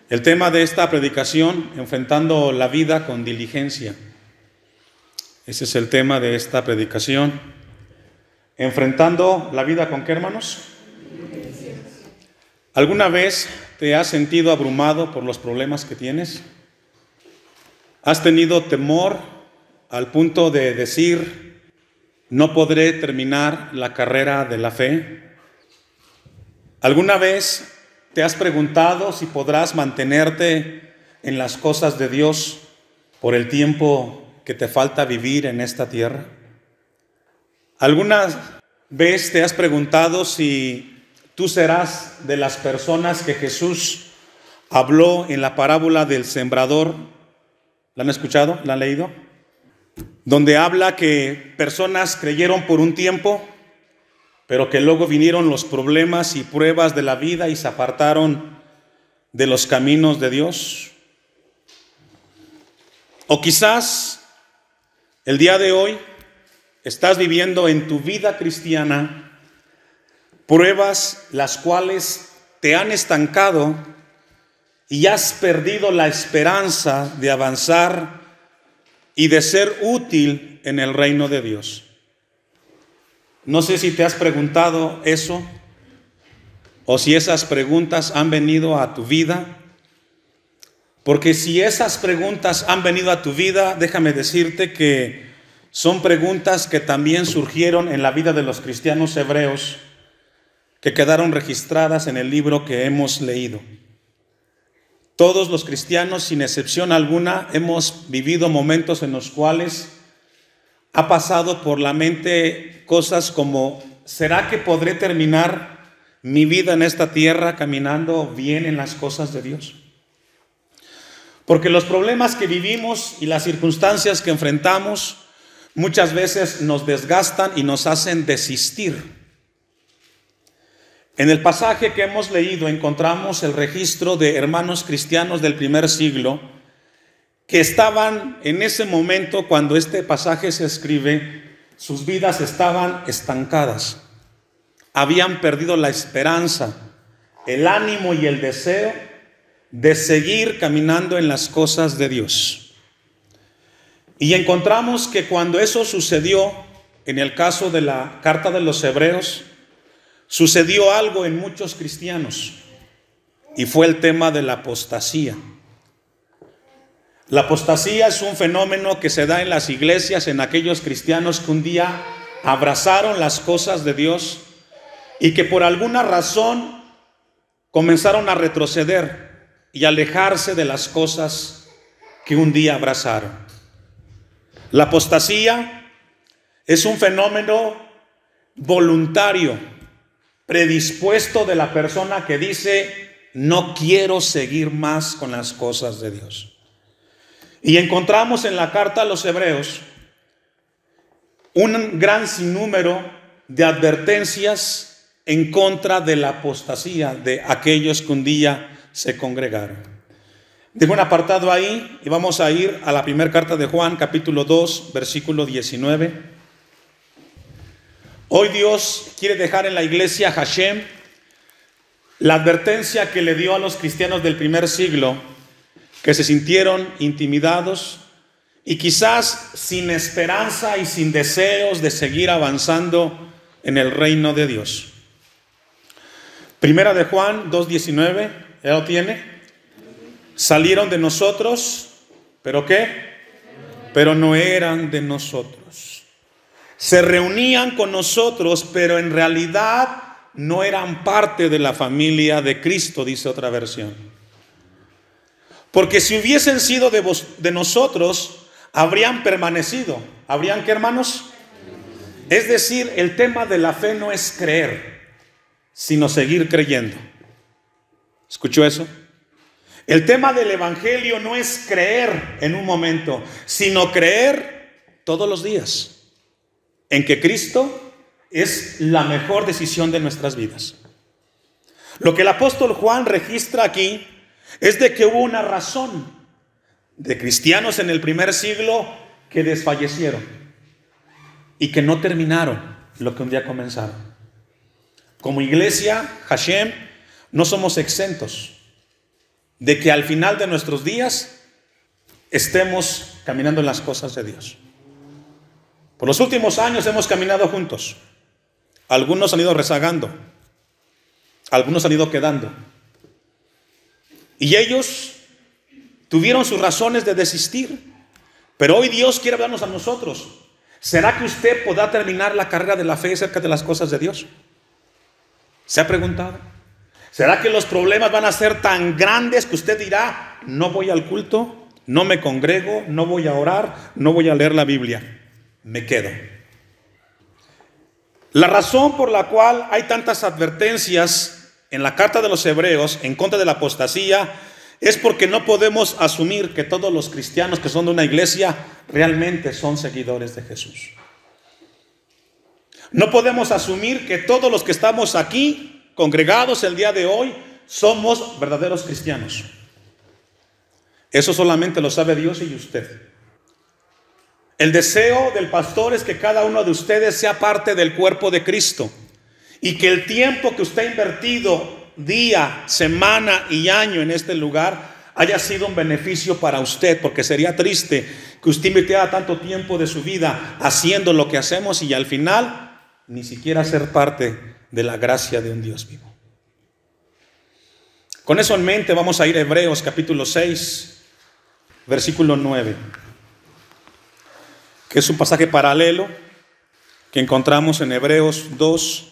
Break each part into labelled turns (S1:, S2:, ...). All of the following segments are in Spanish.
S1: El tema de esta predicación, enfrentando la vida con diligencia. Ese es el tema de esta predicación. Enfrentando la vida con ¿qué, hermanos? ¿Alguna vez te has sentido abrumado por los problemas que tienes? ¿Has tenido temor al punto de decir, no podré terminar la carrera de la fe? ¿Alguna vez te has preguntado si podrás mantenerte en las cosas de Dios por el tiempo que te falta vivir en esta tierra? ¿Alguna vez te has preguntado si tú serás de las personas que Jesús habló en la parábola del sembrador? ¿La han escuchado? ¿La han leído? Donde habla que personas creyeron por un tiempo, pero que luego vinieron los problemas y pruebas de la vida y se apartaron de los caminos de Dios. O quizás el día de hoy estás viviendo en tu vida cristiana pruebas las cuales te han estancado y has perdido la esperanza de avanzar y de ser útil en el reino de Dios. No sé si te has preguntado eso o si esas preguntas han venido a tu vida, porque si esas preguntas han venido a tu vida, déjame decirte que son preguntas que también surgieron en la vida de los cristianos hebreos, que quedaron registradas en el libro que hemos leído. Todos los cristianos, sin excepción alguna, hemos vivido momentos en los cuales ha pasado por la mente cosas como, ¿será que podré terminar mi vida en esta tierra caminando bien en las cosas de Dios? Porque los problemas que vivimos y las circunstancias que enfrentamos muchas veces nos desgastan y nos hacen desistir. En el pasaje que hemos leído encontramos el registro de hermanos cristianos del primer siglo que estaban en ese momento cuando este pasaje se escribe, sus vidas estaban estancadas. Habían perdido la esperanza, el ánimo y el deseo de seguir caminando en las cosas de Dios. Y encontramos que cuando eso sucedió, en el caso de la carta de los Hebreos, sucedió algo en muchos cristianos, y fue el tema de la apostasía. La apostasía es un fenómeno que se da en las iglesias, en aquellos cristianos que un día abrazaron las cosas de Dios y que por alguna razón comenzaron a retroceder y alejarse de las cosas que un día abrazaron. La apostasía es un fenómeno voluntario, predispuesto de la persona que dice, no quiero seguir más con las cosas de Dios. Y encontramos en la carta a los Hebreos un gran sinnúmero de advertencias en contra de la apostasía de aquellos que un día se congregaron. Dejo un apartado ahí y vamos a ir a la primera carta de Juan, capítulo 2, versículo 19. Hoy Dios quiere dejar en la iglesia Hashem la advertencia que le dio a los cristianos del primer siglo, que se sintieron intimidados y quizás sin esperanza y sin deseos de seguir avanzando en el reino de Dios. Primera de Juan 2:19, ¿ya lo tiene? Salieron de nosotros, ¿pero qué? Pero no eran de nosotros. Se reunían con nosotros, pero en realidad no eran parte de la familia de Cristo, dice otra versión. Porque si hubiesen sido de nosotros, habrían permanecido. ¿Habrían qué, hermanos? Es decir, el tema de la fe no es creer, sino seguir creyendo. ¿Escuchó eso? El tema del evangelio no es creer en un momento, sino creer todos los días en que Cristo es la mejor decisión de nuestras vidas. Lo que el apóstol Juan registra aquí es de que hubo una razón de cristianos en el primer siglo que desfallecieron y que no terminaron lo que un día comenzaron. Como iglesia, Hashem, no somos exentos. de que al final de nuestros días estemos caminando en las cosas de Dios. Por los últimos años hemos caminado juntos. Algunos han ido rezagando, algunos han ido quedando. Y ellos tuvieron sus razones de desistir. Pero hoy Dios quiere hablarnos a nosotros. ¿Será que usted podrá terminar la carrera de la fe cerca de las cosas de Dios? ¿Se ha preguntado? ¿Será que los problemas van a ser tan grandes que usted dirá, no voy al culto, no me congrego, no voy a orar, no voy a leer la Biblia, me quedo? La razón por la cual hay tantas advertencias en la carta de los Hebreos en contra de la apostasía es porque no podemos asumir que todos los cristianos que son de una iglesia realmente son seguidores de Jesús. No podemos asumir que todos los que estamos aquí congregados el día de hoy somos verdaderos cristianos. Eso solamente lo sabe Dios y usted. El deseo del pastor es que cada uno de ustedes sea parte del cuerpo de Cristo y que el tiempo que usted ha invertido día, semana y año en este lugar haya sido un beneficio para usted, porque sería triste que usted invirtiera tanto tiempo de su vida haciendo lo que hacemos y al final ni siquiera ser parte de la gracia de un Dios vivo. Con eso en mente vamos a ir a Hebreos capítulo 6, versículo 9, que es un pasaje paralelo que encontramos en Hebreos 2,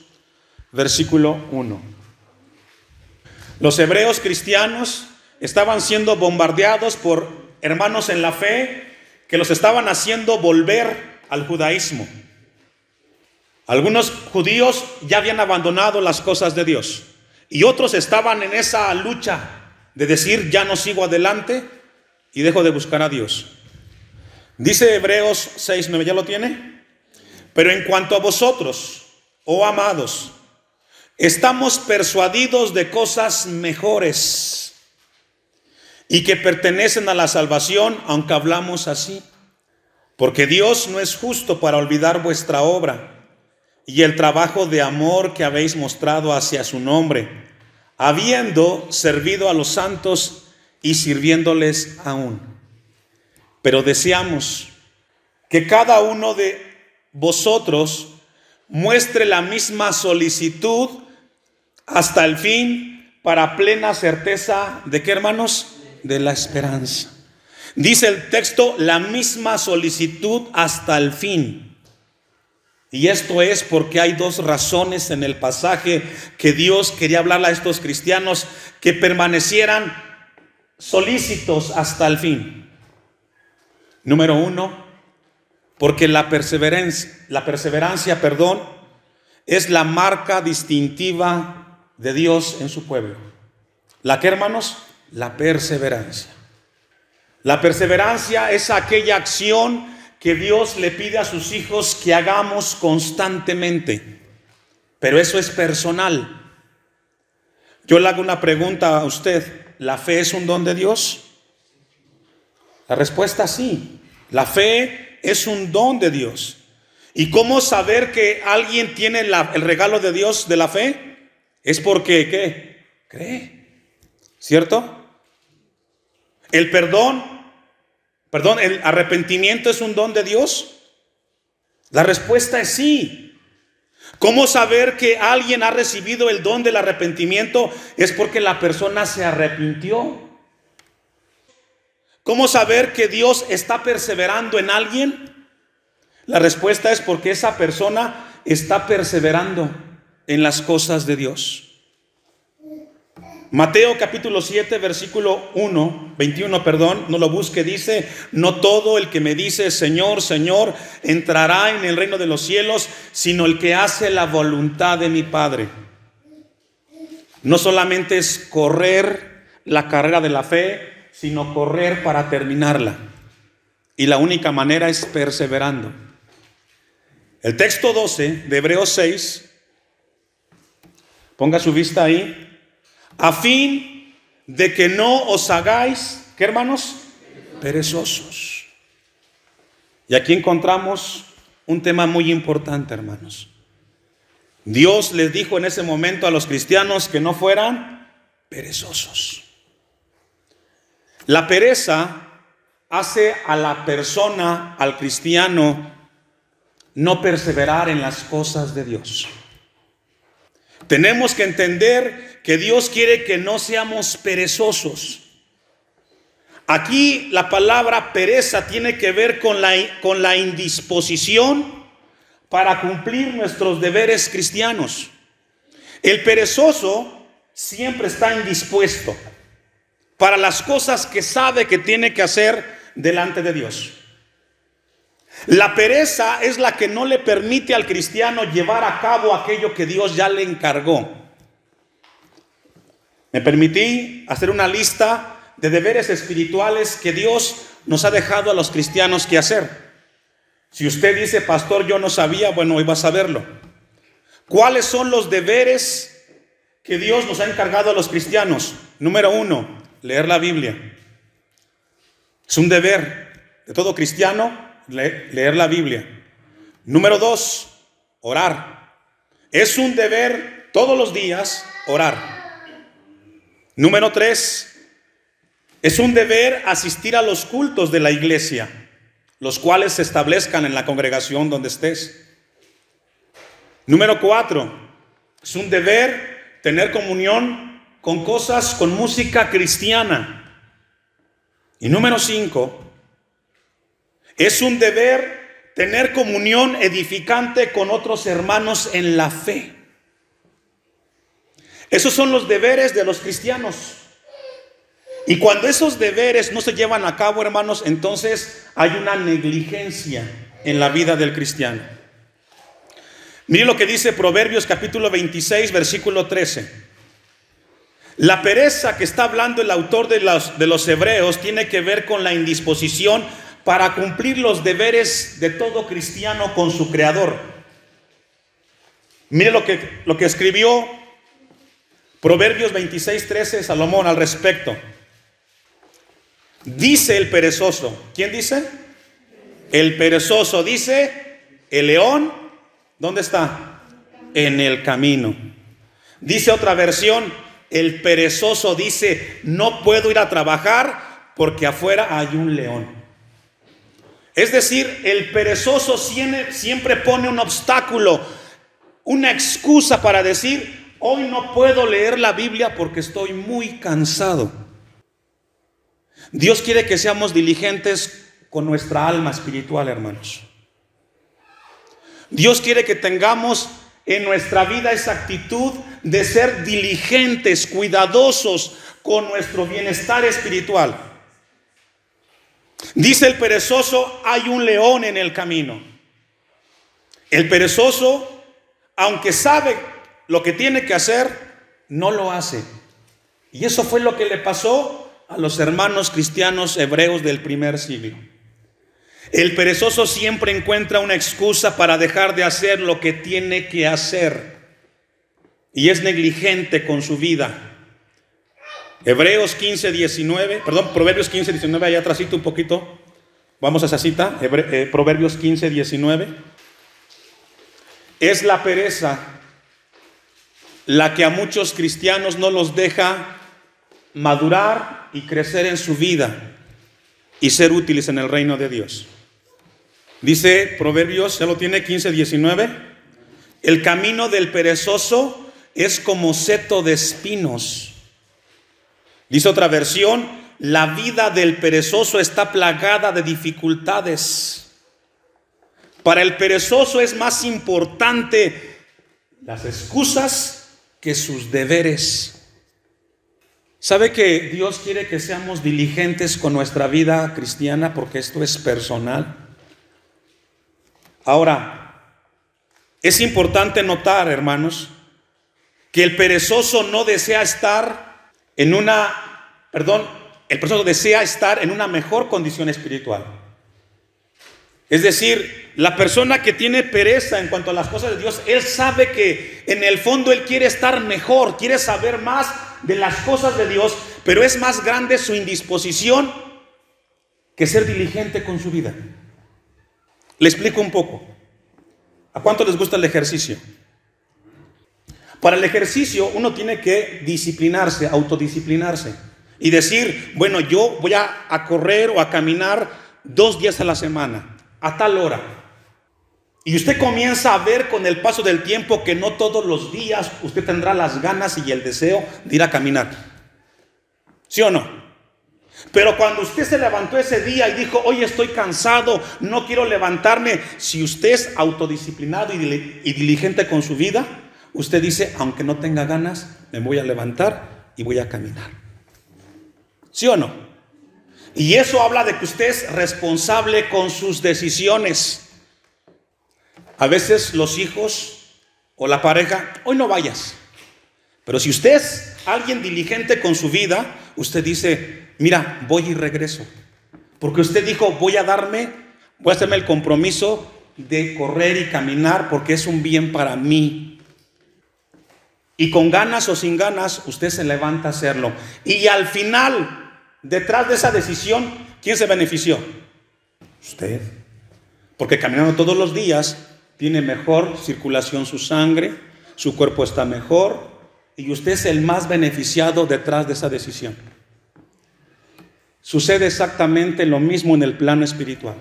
S1: versículo 1. Los hebreos cristianos estaban siendo bombardeados por hermanos en la fe que los estaban haciendo volver al judaísmo. Algunos judíos ya habían abandonado las cosas de Dios y otros estaban en esa lucha de decir, ya no sigo adelante y dejo de buscar a Dios. Dice Hebreos 6:9, ¿ya lo tiene? Pero en cuanto a vosotros, oh amados, estamos persuadidos de cosas mejores y que pertenecen a la salvación, aunque hablamos así. Porque Dios no es justo para olvidar vuestra obra y el trabajo de amor que habéis mostrado hacia su nombre, habiendo servido a los santos y sirviéndoles aún. Pero deseamos que cada uno de vosotros muestre la misma solicitud hasta el fin, para plena certeza ¿de qué, hermanos? De la esperanza. Dice el texto, la misma solicitud hasta el fin. Y esto es porque hay dos razones en el pasaje que Dios quería hablarle a estos cristianos que permanecieran solícitos hasta el fin. Número uno, porque la perseverancia, es la marca distintiva de Dios en su pueblo. ¿La qué, hermanos? La perseverancia. La perseverancia es aquella acción que Dios le pide a sus hijos que hagamos constantemente. Pero eso es personal. Yo le hago una pregunta a usted. ¿La fe es un don de Dios? La respuesta es sí. La fe es un don de Dios. ¿Y cómo saber que alguien tiene el regalo de Dios de la fe? Es porque, ¿qué? Cree. ¿Cierto? El el arrepentimiento es un don de Dios. La respuesta es sí. ¿Cómo saber que alguien ha recibido el don del arrepentimiento? Es porque la persona se arrepintió. ¿Cómo saber que Dios está perseverando en alguien? La respuesta es porque esa persona está perseverando en las cosas de Dios. Mateo capítulo 7 versículo 21, no lo busque, dice: no todo el que me dice Señor, Señor entrará en el reino de los cielos, sino el que hace la voluntad de mi Padre. No solamente es correr la carrera de la fe, sino correr para terminarla. Y la única manera es perseverando. El texto 12 de Hebreos 6, ponga su vista ahí. A fin de que no os hagáis, ¿qué, hermanos? Perezosos. Y aquí encontramos un tema muy importante, hermanos. Dios les dijo en ese momento a los cristianos que no fueran perezosos. La pereza hace a la persona, al cristiano, no perseverar en las cosas de Dios. Tenemos que entender que Dios quiere que no seamos perezosos. Aquí la palabra pereza tiene que ver con la indisposición para cumplir nuestros deberes cristianos. El perezoso siempre está indispuesto para las cosas que sabe que tiene que hacer delante de Dios. La pereza es la que no le permite al cristiano llevar a cabo aquello que Dios ya le encargó. Me permití hacer una lista de deberes espirituales que Dios nos ha dejado a los cristianos que hacer. Si usted dice, pastor, yo no sabía, bueno, hoy va a saberlo. ¿Cuáles son los deberes que Dios nos ha encargado a los cristianos? Número 1, leer la Biblia. Es un deber de todo cristiano leer la Biblia. Número 2, orar. Es un deber todos los días orar. Número 3, es un deber asistir a los cultos de la iglesia, los cuales se establezcan en la congregación donde estés. Número 4, es un deber tener comunión con cosas, con música cristiana. Y número 5, es un deber tener comunión edificante con otros hermanos en la fe. Esos son los deberes de los cristianos. Y cuando esos deberes no se llevan a cabo, hermanos, entonces hay una negligencia en la vida del cristiano. Mire lo que dice Proverbios capítulo 26, versículo 13. La pereza que está hablando el autor de los Hebreos tiene que ver con la indisposición para cumplir los deberes de todo cristiano con su Creador. Mire lo que escribió Proverbios 26, 13 Salomón al respecto. Dice el perezoso. ¿Quién dice? El perezoso dice, el león, ¿dónde está? En el camino. Dice otra versión, el perezoso dice, no puedo ir a trabajar porque afuera hay un león. Es decir, el perezoso siempre pone un obstáculo, una excusa para decir, hoy no puedo leer la Biblia porque estoy muy cansado. Dios quiere que seamos diligentes con nuestra alma espiritual, hermanos. Dios quiere que tengamos en nuestra vida esa actitud de ser diligentes, cuidadosos con nuestro bienestar espiritual. Dice el perezoso, hay un león en el camino. El perezoso, aunque sabe lo que tiene que hacer, no lo hace. Y eso fue lo que le pasó a los hermanos cristianos hebreos del primer siglo. El perezoso siempre encuentra una excusa para dejar de hacer lo que tiene que hacer y es negligente con su vida. Proverbios 15, 19, allá atrásito un poquito. Vamos a esa cita, Proverbios 15, 19. Es la pereza la que a muchos cristianos no los deja madurar y crecer en su vida y ser útiles en el reino de Dios. Dice Proverbios, ya lo tiene, 15, 19. El camino del perezoso es como seto de espinos. Dice otra versión, la vida del perezoso está plagada de dificultades. Para el perezoso es más importante las excusas que sus deberes. ¿Sabe que Dios quiere que seamos diligentes con nuestra vida cristiana? Porque esto es personal. Ahora, es importante notar, hermanos, que el perezoso no desea estar el perezoso desea estar en una mejor condición espiritual. Es decir, la persona que tiene pereza en cuanto a las cosas de Dios, él sabe que en el fondo él quiere estar mejor, quiere saber más de las cosas de Dios, pero es más grande su indisposición que ser diligente con su vida. Le explico un poco. ¿A cuánto les gusta el ejercicio? Para el ejercicio uno tiene que disciplinarse, autodisciplinarse. y decir, bueno, yo voy a correr o a caminar 2 días a la semana, a tal hora. Y usted comienza a ver con el paso del tiempo que no todos los días usted tendrá las ganas y el deseo de ir a caminar. ¿Sí o no? Pero cuando usted se levantó ese día y dijo, hoy estoy cansado, no quiero levantarme, si usted es autodisciplinado y diligente con su vida, usted dice, aunque no tenga ganas, me voy a levantar y voy a caminar. ¿Sí o no? Y eso habla de que usted es responsable con sus decisiones. A veces los hijos o la pareja, hoy no vayas. Pero si usted es alguien diligente con su vida, usted dice, mira, voy y regreso. Porque usted dijo, voy a hacerme el compromiso de correr y caminar porque es un bien para mí. Y con ganas o sin ganas, usted se levanta a hacerlo. Y al final, detrás de esa decisión, ¿quién se benefició? Usted. Porque caminando todos los días, tiene mejor circulación su sangre, su cuerpo está mejor, y usted es el más beneficiado detrás de esa decisión. Sucede exactamente lo mismo en el plano espiritual.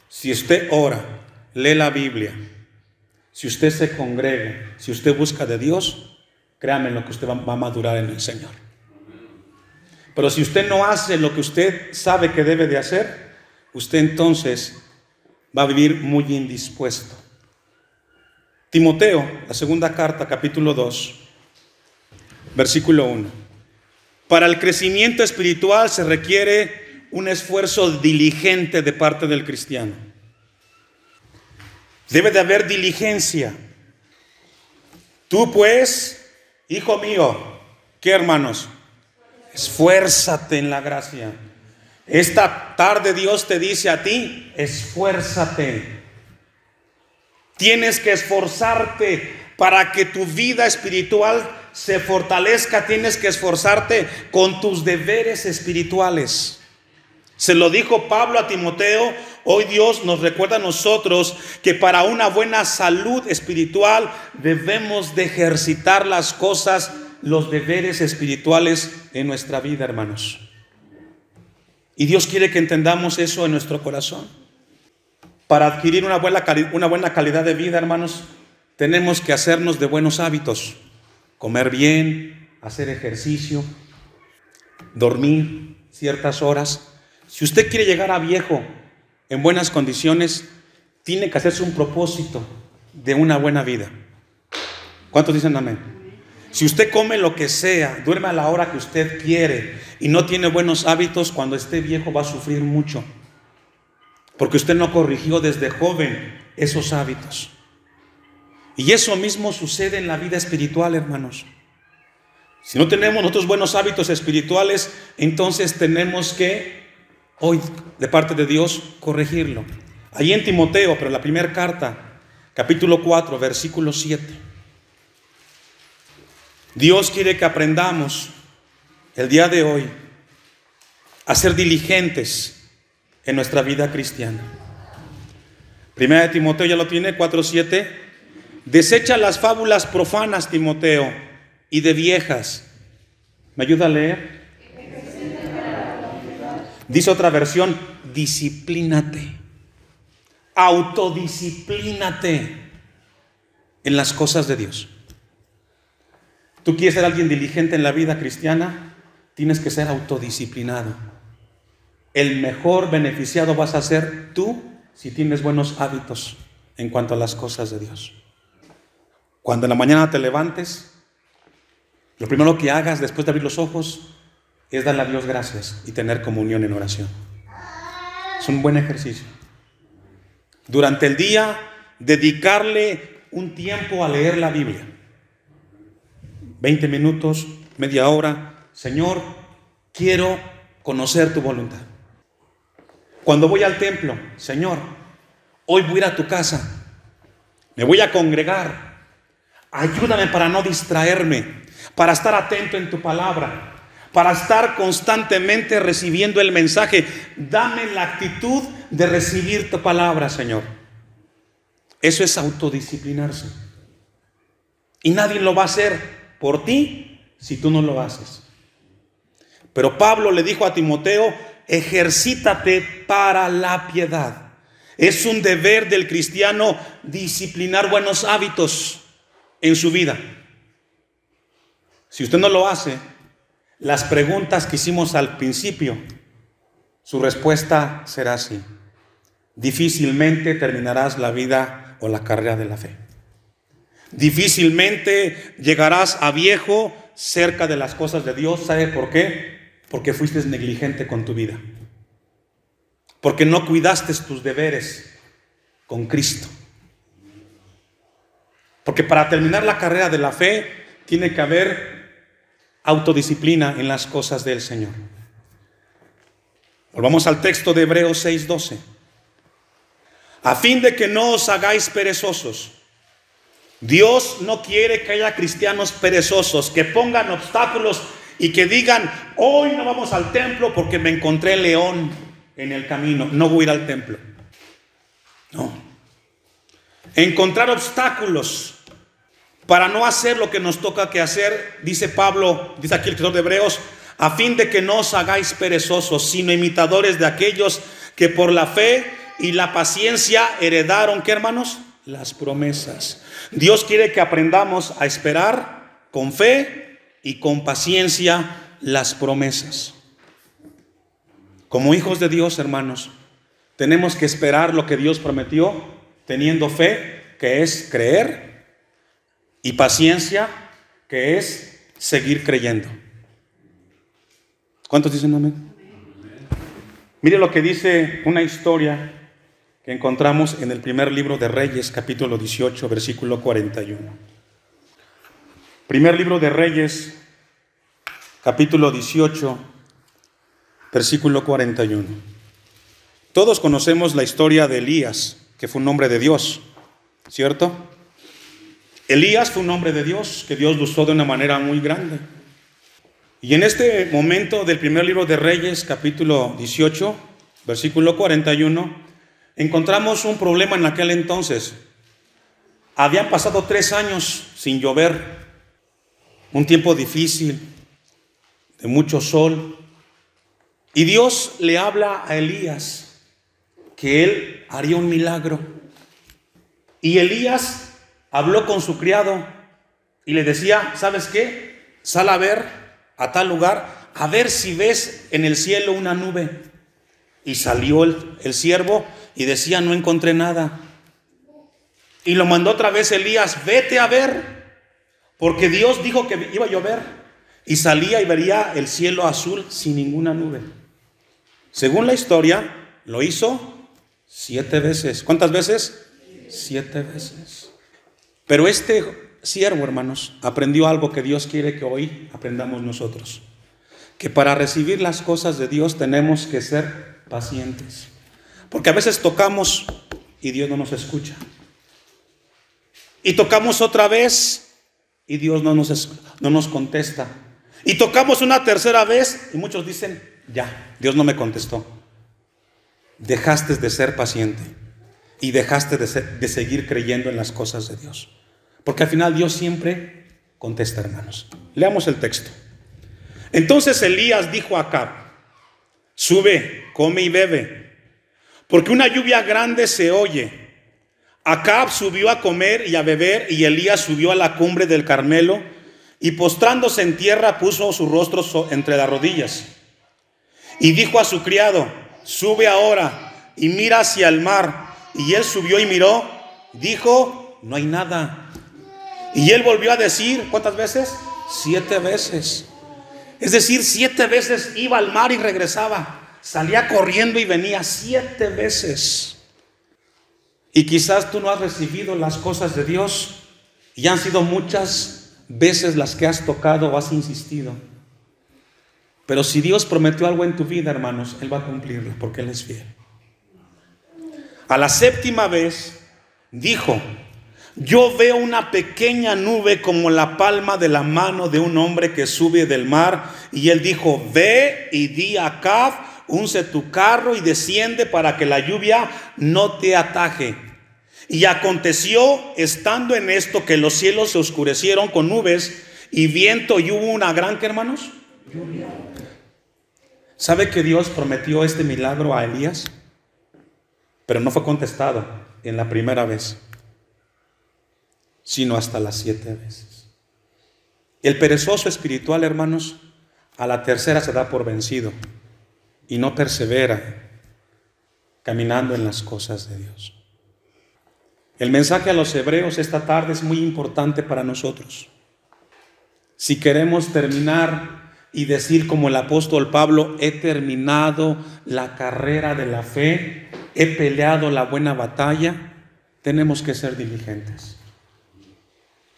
S1: Si usted ora, lee la Biblia, si usted se congrega, si usted busca de Dios, créame lo que usted va a madurar en el Señor. Pero si usted no hace lo que usted sabe que debe de hacer, usted entonces va a vivir muy indispuesto. Timoteo, la segunda carta, capítulo 2, versículo 1. Para el crecimiento espiritual se requiere un esfuerzo diligente de parte del cristiano. Debe de haber diligencia. Tú pues, hijo mío, ¿qué hermanos? Esfuérzate en la gracia. Esta tarde Dios te dice a ti, esfuérzate. Tienes que esforzarte para que tu vida espiritual se fortalezca. Tienes que esforzarte con tus deberes espirituales. Se lo dijo Pablo a Timoteo. Hoy Dios nos recuerda a nosotros que para una buena salud espiritual debemos de ejercitar las cosas, los deberes espirituales en nuestra vida, hermanos. Y Dios quiere que entendamos eso en nuestro corazón. Para adquirir una buena calidad de vida, hermanos, tenemos que hacernos de buenos hábitos. Comer bien, hacer ejercicio, dormir ciertas horas. Si usted quiere llegar a viejo en buenas condiciones, tiene que hacerse un propósito de una buena vida. ¿Cuántos dicen amén? Si usted come lo que sea, duerme a la hora que usted quiere y no tiene buenos hábitos, cuando esté viejo va a sufrir mucho. Porque usted no corrigió desde joven esos hábitos. Y eso mismo sucede en la vida espiritual, hermanos. Si no tenemos nosotros buenos hábitos espirituales, entonces tenemos que, hoy, de parte de Dios, corregirlo. Ahí en Timoteo, pero en la primera carta, capítulo 4, versículo 7. Dios quiere que aprendamos el día de hoy a ser diligentes en nuestra vida cristiana. Primera de Timoteo, ya lo tiene, 4:7. Desecha las fábulas profanas, Timoteo, y de viejas. ¿Me ayuda a leer? Dice otra versión, disciplínate. Autodisciplínate en las cosas de Dios. ¿Tú quieres ser alguien diligente en la vida cristiana? Tienes que ser autodisciplinado. El mejor beneficiado vas a ser tú si tienes buenos hábitos en cuanto a las cosas de Dios. Cuando en la mañana te levantes, lo primero que hagas después de abrir los ojos es darle a Dios gracias y tener comunión en oración. Es un buen ejercicio. Durante el día, dedicarle un tiempo a leer la Biblia. 20 minutos, media hora. Señor, quiero conocer tu voluntad. Cuando voy al templo, Señor, hoy voy a ir a tu casa, me voy a congregar, ayúdame para no distraerme, para estar atento en tu palabra, para estar constantemente recibiendo el mensaje. Dame la actitud de recibir tu palabra, Señor. Eso es autodisciplinarse. Y nadie lo va a hacer por ti si tú no lo haces. Pero Pablo le dijo a Timoteo, ejercítate para la piedad. Es un deber del cristiano disciplinar buenos hábitos en su vida. Si usted no lo hace, las preguntas que hicimos al principio, su respuesta será así: difícilmente terminarás la vida o la carrera de la fe. Difícilmente llegarás a viejo cerca de las cosas de Dios. ¿Sabe por qué? Porque fuiste negligente con tu vida. Porque no cuidaste tus deberes con Cristo. Porque para terminar la carrera de la fe tiene que haber autodisciplina en las cosas del Señor. Volvamos al texto de Hebreos 6:12. A fin de que no os hagáis perezosos. Dios no quiere que haya cristianos perezosos, que pongan obstáculos y que digan, hoy no vamos al templo porque me encontré león en el camino, no voy a ir al templo. No. Encontrar obstáculos para no hacer lo que nos toca que hacer, dice Pablo, dice aquí el escritor de Hebreos, a fin de que no os hagáis perezosos, sino imitadores de aquellos que por la fe y la paciencia heredaron, ¿qué, hermanos? Las promesas. Dios quiere que aprendamos a esperar con fe y con paciencia las promesas. Como hijos de Dios, hermanos, tenemos que esperar lo que Dios prometió, teniendo fe, que es creer, y paciencia, que es seguir creyendo. ¿Cuántos dicen amén? Mire lo que dice una historia que encontramos en el primer libro de Reyes, capítulo 18, versículo 41. Primer libro de Reyes, capítulo 18, versículo 41. Todos conocemos la historia de Elías, que fue un hombre de Dios, ¿cierto? Elías fue un hombre de Dios, que Dios lo usó de una manera muy grande. Y en este momento del primer libro de Reyes, capítulo 18, versículo 41, encontramos un problema en aquel entonces. Habían pasado 3 años sin llover, un tiempo difícil, de mucho sol. Y Dios le habla a Elías que él haría un milagro. Y Elías habló con su criado y le decía, ¿sabes qué? Sal a ver a tal lugar, a ver si ves en el cielo una nube. Y salió el siervo y decía, no encontré nada. Y lo mandó otra vez Elías, vete a ver, porque Dios dijo que iba a llover. Y salía y vería el cielo azul sin ninguna nube. Según la historia, lo hizo 7 veces. ¿Cuántas veces? 7 veces. Pero este siervo, hermanos, aprendió algo que Dios quiere que hoy aprendamos nosotros. Que para recibir las cosas de Dios tenemos que ser pacientes. Porque a veces tocamos y Dios no nos escucha. Y tocamos otra vez y Dios no nos contesta. Y tocamos una tercera vez y muchos dicen, ya, Dios no me contestó. Dejaste de ser paciente y dejaste de seguir creyendo en las cosas de Dios. Porque al final Dios siempre contesta, hermanos. Leamos el texto. Entonces Elías dijo a Acab, sube, come y bebe, porque una lluvia grande se oye. Acab subió a comer y a beber, y Elías subió a la cumbre del Carmelo, y postrándose en tierra puso su rostro entre las rodillas. Y dijo a su criado, sube ahora y mira hacia el mar. Y él subió y miró, dijo, no hay nada. Y él volvió a decir, ¿cuántas veces? 7 veces. Es decir, 7 veces iba al mar y regresaba. Salía corriendo y venía 7 veces. Y quizás tú no has recibido las cosas de Dios y han sido muchas veces las que has tocado o has insistido. Pero si Dios prometió algo en tu vida, hermanos, Él va a cumplirlo porque Él es fiel. A la 7ª vez dijo, yo veo una pequeña nube como la palma de la mano de un hombre que sube del mar. Y él dijo, ve y di a Acab, unce tu carro y desciende para que la lluvia no te ataje. Y aconteció, estando en esto, que los cielos se oscurecieron con nubes y viento, y hubo una gran, ¿qué, hermanos? Lluvia. ¿Sabe que Dios prometió este milagro a Elías? Pero no fue contestado en la primera vez, sino hasta las 7 veces. El perezoso espiritual, hermanos, a la tercera se da por vencido y no persevera caminando en las cosas de Dios. El mensaje a los hebreos esta tarde es muy importante para nosotros. Si queremos terminar y decir como el apóstol Pablo, he terminado la carrera de la fe, he peleado la buena batalla, tenemos que ser diligentes.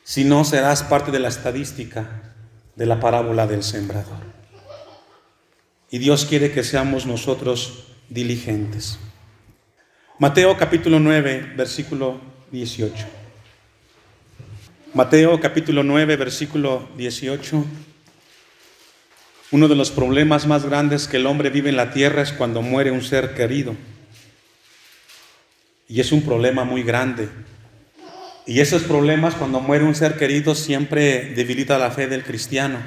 S1: Si no, serás parte de la estadística de la parábola del sembrador. Y Dios quiere que seamos nosotros diligentes. Mateo capítulo 9, versículo 18. Mateo capítulo 9, versículo 18. Uno de los problemas más grandes que el hombre vive en la tierra es cuando muere un ser querido. Y es un problema muy grande. Y esos problemas, cuando muere un ser querido, siempre debilita la fe del cristiano.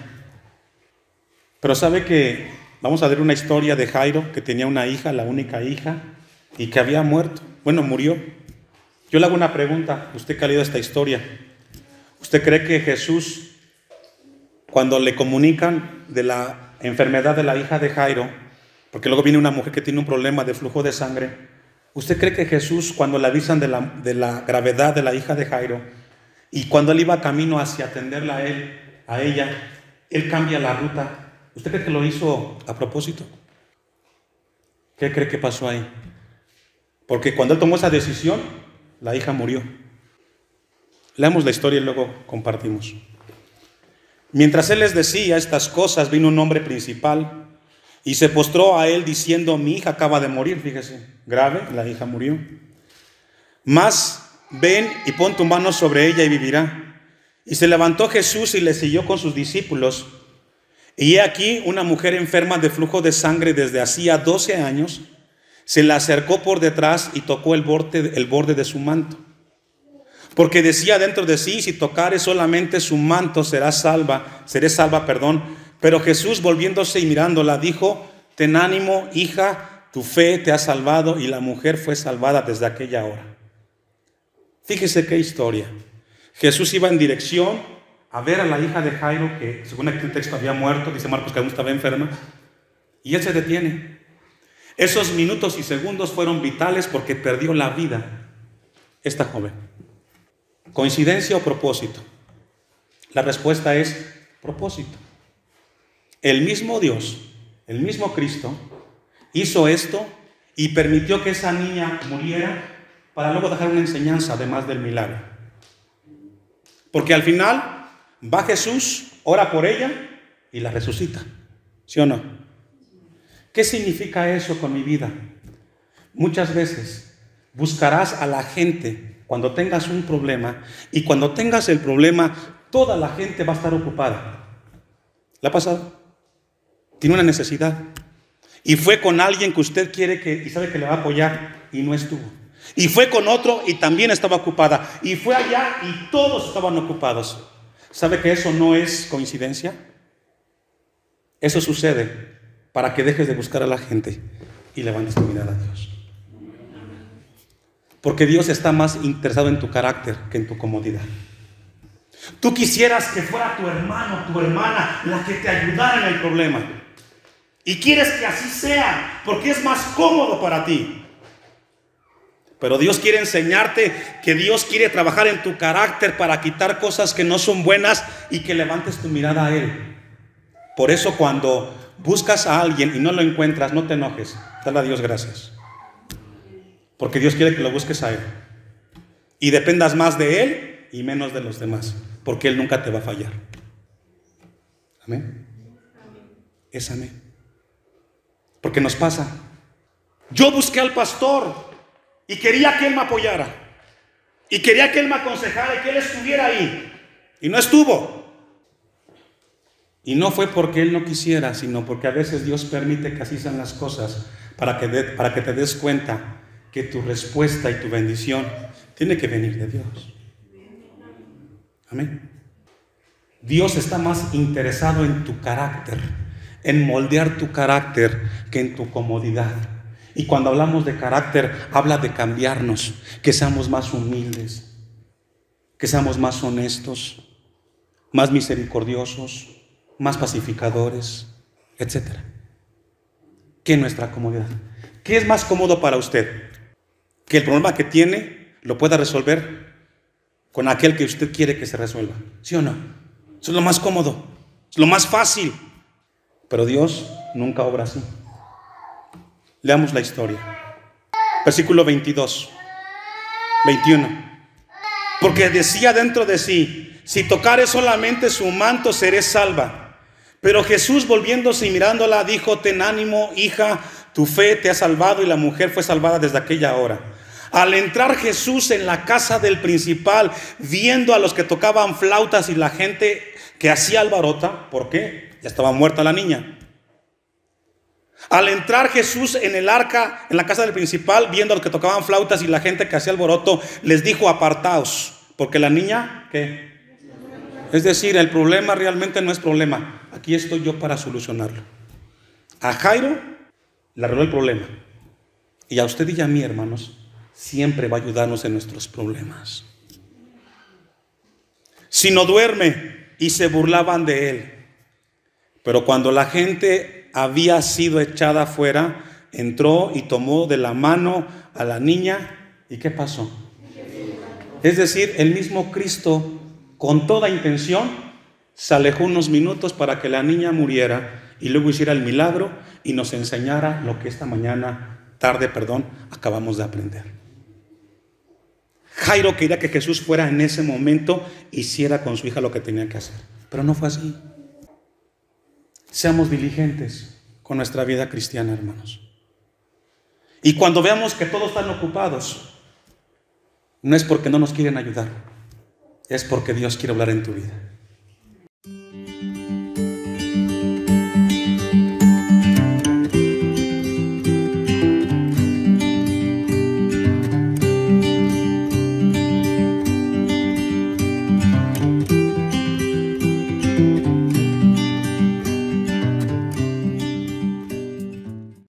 S1: Pero sabe que vamos a ver una historia de Jairo, que tenía una hija, la única hija, y que había muerto. Bueno, murió. Yo le hago una pregunta, usted que ha leído esta historia. ¿Usted cree que Jesús, cuando le comunican de la enfermedad de la hija de Jairo, porque luego viene una mujer que tiene un problema de flujo de sangre, ¿usted cree que Jesús, cuando le avisan de la gravedad de la hija de Jairo, y cuando él iba camino hacia atenderla a ella, él cambia la ruta? ¿Usted cree que lo hizo a propósito? ¿Qué cree que pasó ahí? Porque cuando él tomó esa decisión, la hija murió. Leamos la historia y luego compartimos. Mientras él les decía estas cosas, vino un hombre principal y se postró a él diciendo, mi hija acaba de morir, fíjese, grave, la hija murió. Mas ven y pon tu mano sobre ella y vivirá. Y se levantó Jesús y le siguió con sus discípulos. Y he aquí una mujer enferma de flujo de sangre desde hacía 12 años, se le acercó por detrás y tocó el borde de su manto. Porque decía dentro de sí, si tocare solamente su manto seré salva. Pero Jesús, volviéndose y mirándola, dijo, ten ánimo, hija, tu fe te ha salvado. Y la mujer fue salvada desde aquella hora. Fíjese qué historia. Jesús iba en dirección a ver a la hija de Jairo, que según el texto había muerto, dice Marcos que aún estaba enferma, y él se detiene. Esos minutos y segundos fueron vitales porque perdió la vida esta joven. ¿Coincidencia o propósito? La respuesta es propósito. El mismo Dios, el mismo Cristo, hizo esto y permitió que esa niña muriera para luego dejar una enseñanza además del milagro. Porque al final va Jesús, ora por ella y la resucita. ¿Sí o no? ¿Qué significa eso con mi vida? Muchas veces buscarás a la gente cuando tengas un problema, y cuando tengas el problema, toda la gente va a estar ocupada. ¿Le ha pasado? Tiene una necesidad. Y fue con alguien que usted quiere y sabe que le va a apoyar, y no estuvo. Y fue con otro y también estaba ocupada. Y fue allá y todos estaban ocupados. ¿Sabe que eso no es coincidencia? Eso sucede para que dejes de buscar a la gente y levantes tu mirada a Dios. Porque Dios está más interesado en tu carácter que en tu comodidad. Tú quisieras que fuera tu hermano, tu hermana, la que te ayudara en el problema. Y quieres que así sea, porque es más cómodo para ti. Pero Dios quiere enseñarte que Dios quiere trabajar en tu carácter para quitar cosas que no son buenas y que levantes tu mirada a Él. Por eso cuando buscas a alguien y no lo encuentras, no te enojes. Dale a Dios gracias. Porque Dios quiere que lo busques a Él. Y dependas más de Él y menos de los demás. Porque Él nunca te va a fallar. Amén. Es amén. Porque nos pasa. Yo busqué al pastor y quería que Él me apoyara. Y quería que Él me aconsejara y que Él estuviera ahí. Y no estuvo. Y no fue porque Él no quisiera, sino porque a veces Dios permite que así sean las cosas para que te des cuenta que tu respuesta y tu bendición tiene que venir de Dios. Amén. Dios está más interesado en tu carácter, en moldear tu carácter que en tu comodidad. Y cuando hablamos de carácter, habla de cambiarnos, que seamos más humildes, que seamos más honestos, más misericordiosos, más pacificadores, etc. Que nuestra comodidad. ¿Qué es más cómodo para usted? Que el problema que tiene lo pueda resolver con aquel que usted quiere que se resuelva. ¿Sí o no? Eso es lo más cómodo, es lo más fácil. Pero Dios nunca obra así. Leamos la historia. Versículo 22, 21. Porque decía dentro de sí: si tocare solamente su manto, seré salva. Pero Jesús, volviéndose y mirándola, dijo: ten ánimo, hija, tu fe te ha salvado. Y la mujer fue salvada desde aquella hora. Al entrar Jesús en la casa del principal, viendo a los que tocaban flautas y la gente que hacía alborota, ¿por qué? Ya estaba muerta la niña. Al entrar Jesús en el arca, en la casa del principal, viendo a los que tocaban flautas y la gente que hacía alboroto, les dijo: apartaos, porque la niña, ¿qué? Es decir, el problema realmente no es problema. Aquí estoy yo para solucionarlo. A Jairo le arregló el problema. Y a usted y a mí, hermanos, siempre va a ayudarnos en nuestros problemas. Si no duerme, y se burlaban de él. Pero cuando la gente había sido echada afuera, entró y tomó de la mano a la niña. ¿Y qué pasó? Es decir, el mismo Cristo, con toda intención, se alejó unos minutos para que la niña muriera y luego hiciera el milagro y nos enseñara lo que esta tarde, acabamos de aprender. Jairo quería que Jesús fuera en ese momento, hiciera con su hija lo que tenía que hacer, pero no fue así. Seamos diligentes con nuestra vida cristiana, hermanos. Y cuando veamos que todos están ocupados, no es porque no nos quieren ayudar, es porque Dios quiere hablar en tu vida.